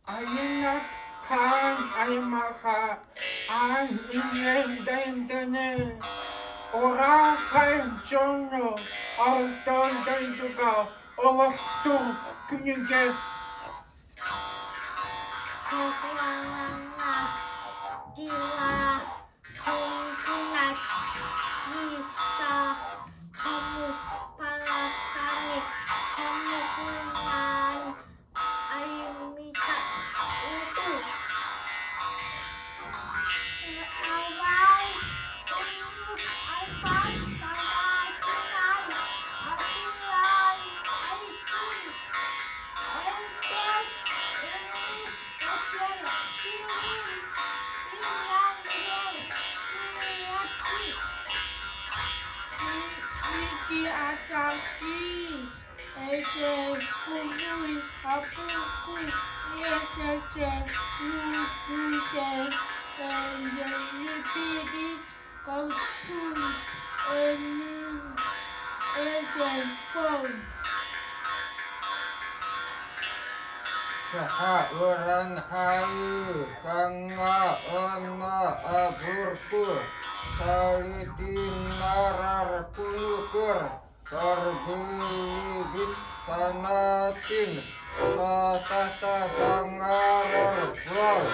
Ayinat kan aymaha an inendentene ora kan jono auton dentuka owaktu kunyenge kekurangan dila kemungkinan bisa Homus palakani kemungkinan ayumita itu awal untuk alfan tanggal aturan arifin untuk diatasi kumui apuku nunuke jadi konsum pon Sahauran hayu sanga ana aburku salitinar kulukur terbibit sanatin satata sangarar wal